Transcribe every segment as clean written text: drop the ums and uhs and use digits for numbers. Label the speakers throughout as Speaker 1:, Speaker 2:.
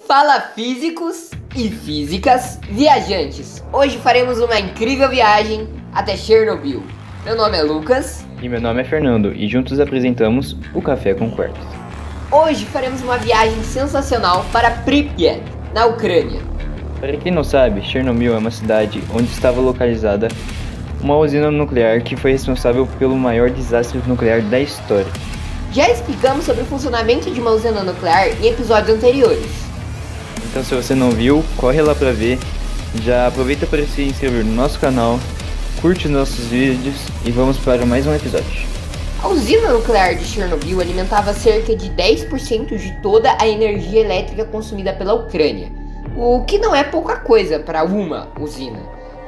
Speaker 1: Fala físicos e físicas viajantes! Hoje faremos uma incrível viagem até Chernobyl. Meu nome é Lucas.
Speaker 2: E meu nome é Fernando e juntos apresentamos o Café com Quartos.
Speaker 1: Hoje faremos uma viagem sensacional para Pripyat, na Ucrânia.
Speaker 2: Para quem não sabe, Chernobyl é uma cidade onde estava localizada uma usina nuclear que foi responsável pelo maior desastre nuclear da história.
Speaker 1: Já explicamos sobre o funcionamento de uma usina nuclear em episódios anteriores.
Speaker 2: Então se você não viu, corre lá pra ver. Já aproveita para se inscrever no nosso canal, curte nossos vídeos e vamos para mais um episódio.
Speaker 1: A usina nuclear de Chernobyl alimentava cerca de 10% de toda a energia elétrica consumida pela Ucrânia, o que não é pouca coisa para uma usina.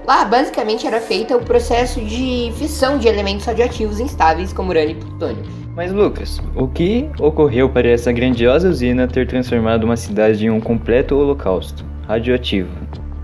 Speaker 1: Lá basicamente era feito o processo de fissão de elementos radioativos instáveis como urânio e plutônio.
Speaker 2: Mas Lucas, o que ocorreu para essa grandiosa usina ter transformado uma cidade em um completo holocausto radioativo?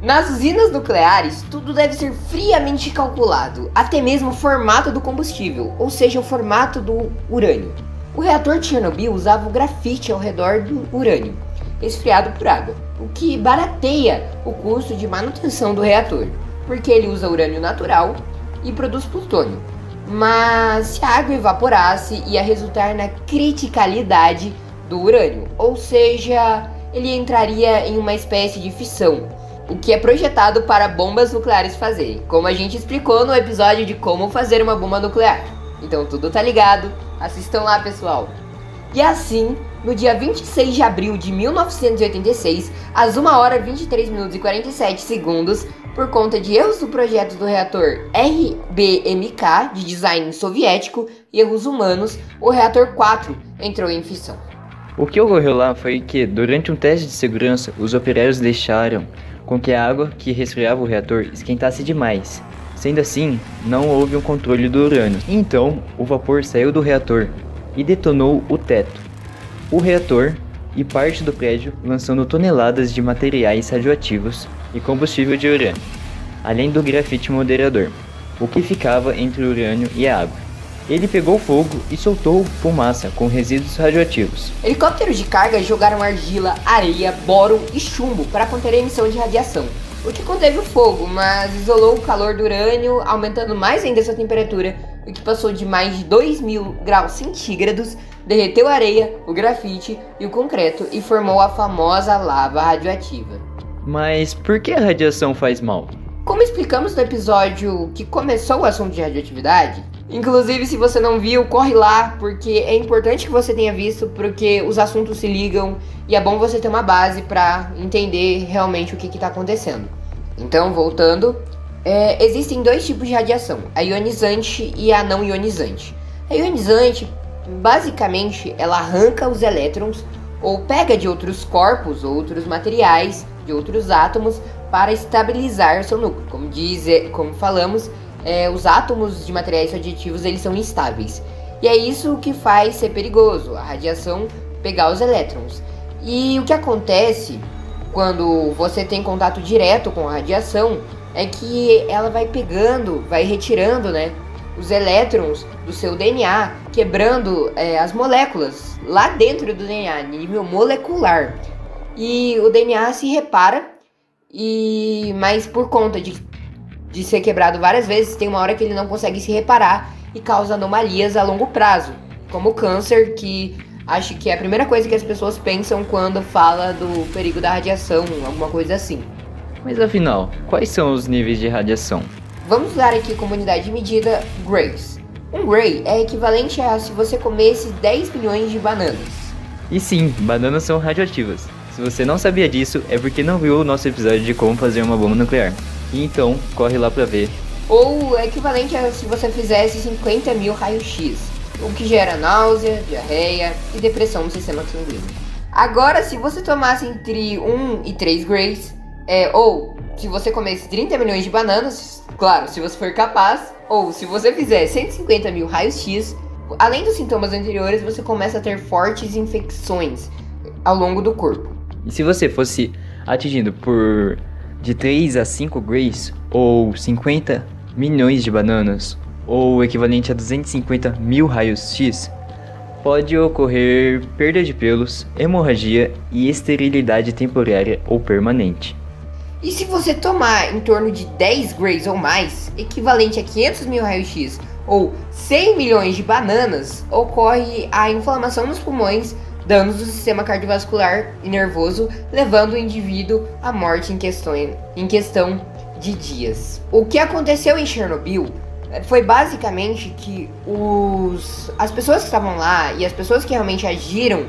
Speaker 1: Nas usinas nucleares, tudo deve ser friamente calculado, até mesmo o formato do combustível, ou seja, o formato do urânio. O reator de Chernobyl usava o grafite ao redor do urânio, resfriado por água, o que barateia o custo de manutenção do reator, porque ele usa urânio natural e produz plutônio. Mas se a água evaporasse, ia resultar na criticalidade do urânio, ou seja, ele entraria em uma espécie de fissão, o que é projetado para bombas nucleares fazerem, como a gente explicou no episódio de como fazer uma bomba nuclear. Então tudo tá ligado, assistam lá, pessoal. E assim, no dia 26 de abril de 1986, às 1h23 e 47 segundos, por conta de erros do projeto do reator RBMK de design soviético e erros humanos, o reator 4 entrou em fissão.
Speaker 2: O que ocorreu lá foi que, durante um teste de segurança, os operários deixaram com que a água que resfriava o reator esquentasse demais. Sendo assim, não houve um controle do urânio. Então, o vapor saiu do reator e detonou o teto, o reator e parte do prédio, lançando toneladas de materiais radioativos e combustível de urânio, além do grafite moderador, o que ficava entre o urânio e a água. Ele pegou fogo e soltou fumaça com resíduos radioativos.
Speaker 1: Helicópteros de carga jogaram argila, areia, boro e chumbo para conter a emissão de radiação, o que conteve o fogo, mas isolou o calor do urânio, aumentando mais ainda sua temperatura, o que passou de mais de 2000 graus centígrados, derreteu a areia, o grafite e o concreto e formou a famosa lava radioativa.
Speaker 2: Mas por que a radiação faz mal?
Speaker 1: Como explicamos no episódio que começou o assunto de radioatividade, inclusive se você não viu, corre lá, porque é importante que você tenha visto, porque os assuntos se ligam e é bom você ter uma base para entender realmente o que está acontecendo. Então, voltando, existem dois tipos de radiação, a ionizante e a não ionizante. A ionizante, basicamente, ela arranca os elétrons ou pega de outros corpos, outros materiais, de outros átomos, para estabilizar seu núcleo. Como falamos, os átomos de materiais radioativos eles são instáveis. E é isso que faz ser perigoso, a radiação pegar os elétrons. E o que acontece quando você tem contato direto com a radiação é que ela vai pegando, vai retirando, os elétrons do seu DNA, quebrando as moléculas lá dentro do DNA, nível molecular. E o DNA se repara, mas por conta de ser quebrado várias vezes, tem uma hora que ele não consegue se reparar e causa anomalias a longo prazo, como o câncer, que acho que é a primeira coisa que as pessoas pensam quando fala do perigo da radiação, alguma coisa assim.
Speaker 2: Mas afinal, quais são os níveis de radiação?
Speaker 1: Vamos usar aqui como unidade de medida grays. Um gray é equivalente a se você comesse 10 milhões de bananas.
Speaker 2: E sim, bananas são radioativas. Se você não sabia disso, é porque não viu o nosso episódio de como fazer uma bomba nuclear. E então, corre lá pra ver.
Speaker 1: Ou é equivalente a se você fizesse 50 mil raios-x, o que gera náusea, diarreia e depressão no sistema sanguíneo. Agora, se você tomasse entre 1 e 3 grays, ou se você comesse 30 milhões de bananas, claro, se você for capaz, ou se você fizer 150 mil raios-x, além dos sintomas anteriores, você começa a ter fortes infecções ao longo do corpo.
Speaker 2: E se você fosse atingido por de 3 a 5 grays, ou 50 milhões de bananas, ou o equivalente a 250 mil raios-x, pode ocorrer perda de pelos, hemorragia e esterilidade temporária ou permanente.
Speaker 1: E se você tomar em torno de 10 grays ou mais, equivalente a 500 mil raios-x ou 100 milhões de bananas, ocorre a inflamação nos pulmões, danos do sistema cardiovascular e nervoso, levando o indivíduo à morte em questão de dias. O que aconteceu em Chernobyl foi basicamente que as pessoas que estavam lá e as pessoas que realmente agiram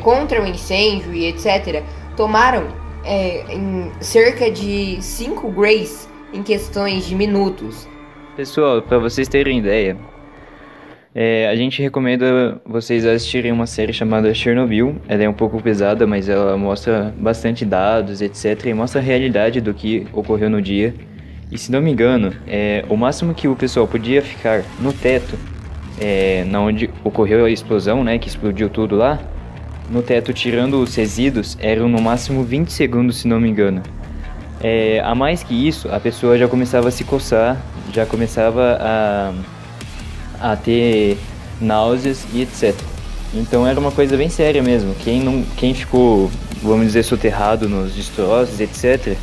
Speaker 1: contra o incêndio e etc. tomaram em cerca de 5 grays em questões de minutos.
Speaker 2: Pessoal, para vocês terem ideia, a gente recomenda vocês assistirem uma série chamada Chernobyl. Ela é um pouco pesada, mas ela mostra bastante dados, etc. E mostra a realidade do que ocorreu no dia. E se não me engano, o máximo que o pessoal podia ficar no teto, na onde ocorreu a explosão, né, que explodiu tudo lá, no teto tirando os resíduos, eram no máximo 20 segundos, se não me engano. A mais que isso, a pessoa já começava a se coçar, já começava a ter náuseas e etc. Então era uma coisa bem séria mesmo. Quem ficou, vamos dizer, soterrado nos destroços, etc.,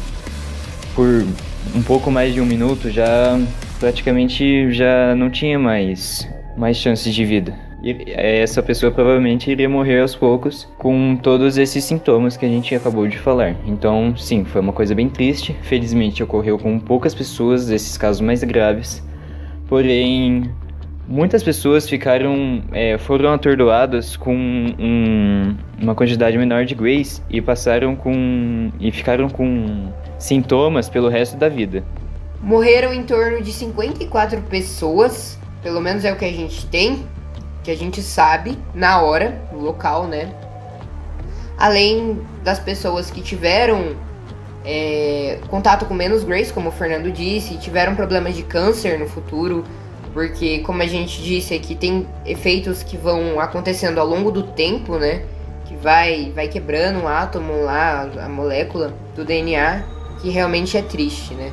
Speaker 2: por um pouco mais de um minuto, já praticamente já não tinha mais chances de vida. E essa pessoa provavelmente iria morrer aos poucos com todos esses sintomas que a gente acabou de falar. Então, sim, foi uma coisa bem triste. Felizmente ocorreu com poucas pessoas, esses casos mais graves. Porém, muitas pessoas foram atordoadas com uma quantidade menor de grays e ficaram com sintomas pelo resto da vida.
Speaker 1: Morreram em torno de 54 pessoas, pelo menos é o que a gente tem, que a gente sabe na hora, no local, né? Além das pessoas que tiveram contato com menos grays, como o Fernando disse, tiveram problemas de câncer no futuro, porque, como a gente disse aqui, tem efeitos que vão acontecendo ao longo do tempo, né? Que vai quebrando o átomo lá, a molécula do DNA, que realmente é triste, né?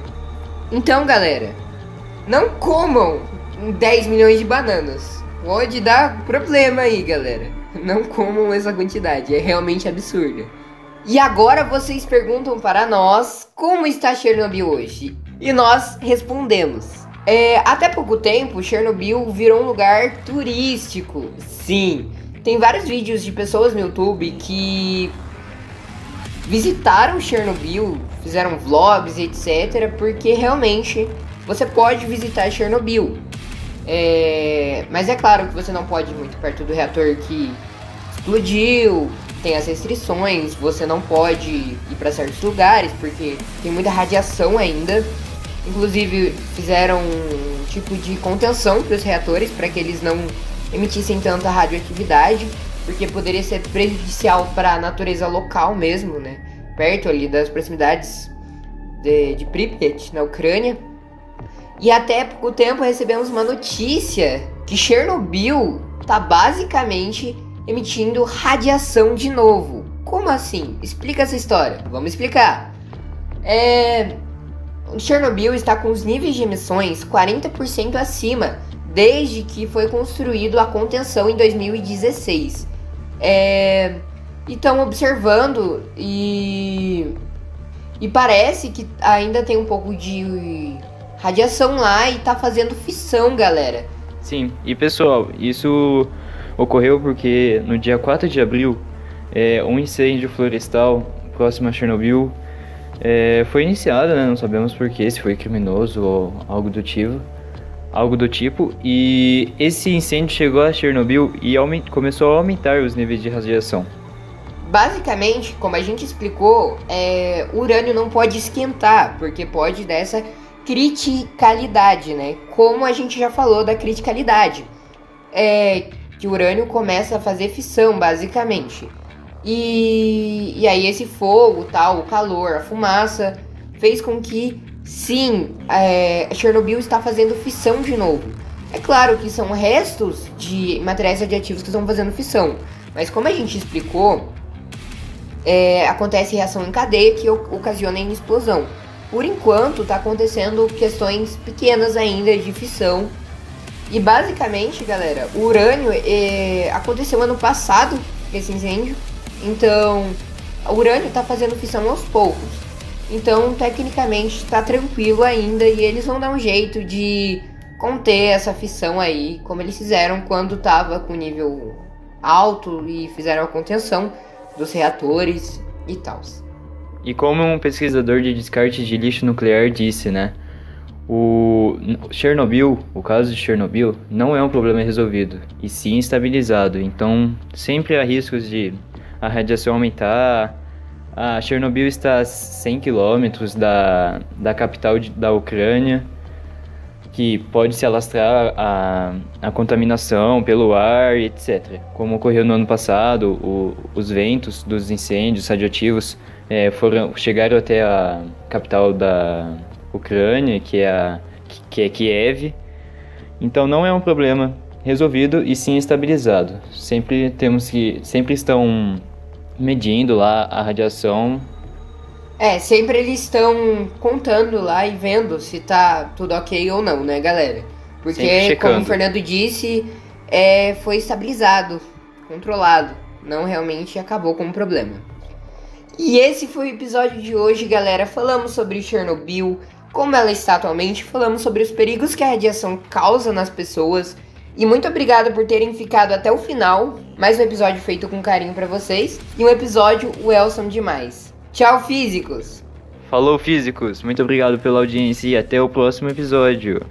Speaker 1: Então, galera, não comam 10 milhões de bananas. Pode dar problema aí, galera. Não comam essa quantidade, é realmente absurda. E agora vocês perguntam para nós como está Chernobyl hoje. E nós respondemos. Até pouco tempo, Chernobyl virou um lugar turístico. Sim, tem vários vídeos de pessoas no YouTube que visitaram Chernobyl, fizeram vlogs, etc. Porque realmente você pode visitar Chernobyl. Mas é claro que você não pode ir muito perto do reator que explodiu. Tem as restrições, você não pode ir para certos lugares porque tem muita radiação ainda. Inclusive fizeram um tipo de contenção para os reatores para que eles não emitissem tanta radioatividade, porque poderia ser prejudicial para a natureza local mesmo, né? Perto ali das proximidades de Pripyat, na Ucrânia. E até pouco tempo recebemos uma notícia que Chernobyl está basicamente emitindo radiação de novo. Como assim? Explica essa história. Vamos explicar. Chernobyl está com os níveis de emissões 40% acima desde que foi construído a contenção em 2016. Estão observando e parece que ainda tem um pouco de radiação lá e tá fazendo fissão, galera.
Speaker 2: Sim, e pessoal, isso ocorreu porque no dia 4 de abril, um incêndio florestal próximo a Chernobyl foi iniciado, né? Não sabemos porquê, se foi criminoso ou algo do tipo. E esse incêndio chegou a Chernobyl e começou a aumentar os níveis de radiação.
Speaker 1: Basicamente, como a gente explicou, o urânio não pode esquentar, porque pode dar essa criticalidade, né? Como a gente já falou da criticalidade. Que o urânio começa a fazer fissão, basicamente. E aí esse fogo, tal, o calor, a fumaça, fez com que, sim, Chernobyl está fazendo fissão de novo. É claro que são restos de materiais radioativos que estão fazendo fissão, mas como a gente explicou, acontece reação em cadeia que ocasiona em explosão. Por enquanto, está acontecendo questões pequenas ainda de fissão E basicamente, galera, o urânio aconteceu ano passado, esse incêndio. Então, o urânio tá fazendo fissão aos poucos. Então, tecnicamente, tá tranquilo ainda e eles vão dar um jeito de conter essa fissão aí, como eles fizeram quando tava com nível alto e fizeram a contenção dos reatores e tal.
Speaker 2: E como um pesquisador de descarte de lixo nuclear disse, né? O caso de Chernobyl, não é um problema resolvido, e sim estabilizado. Então, sempre há riscos de a radiação aumentar. A Chernobyl está a 100 quilômetros da capital da Ucrânia, que pode se alastrar a contaminação pelo ar, etc. Como ocorreu no ano passado, os ventos dos incêndios radioativos chegaram até a capital da Ucrânia, que é Kiev. Então não é um problema resolvido e sim estabilizado. Sempre estão medindo lá a radiação.
Speaker 1: Sempre eles estão contando lá e vendo se tá tudo ok ou não, né, galera? Porque, como o Fernando disse, foi estabilizado, controlado. Não realmente acabou com o problema. E esse foi o episódio de hoje, galera. Falamos sobre Chernobyl, como ela está atualmente, falamos sobre os perigos que a radiação causa nas pessoas. E muito obrigada por terem ficado até o final. Mais um episódio feito com carinho pra vocês. E um episódio Welcome demais. Tchau, físicos!
Speaker 2: Falou, físicos! Muito obrigado pela audiência e até o próximo episódio.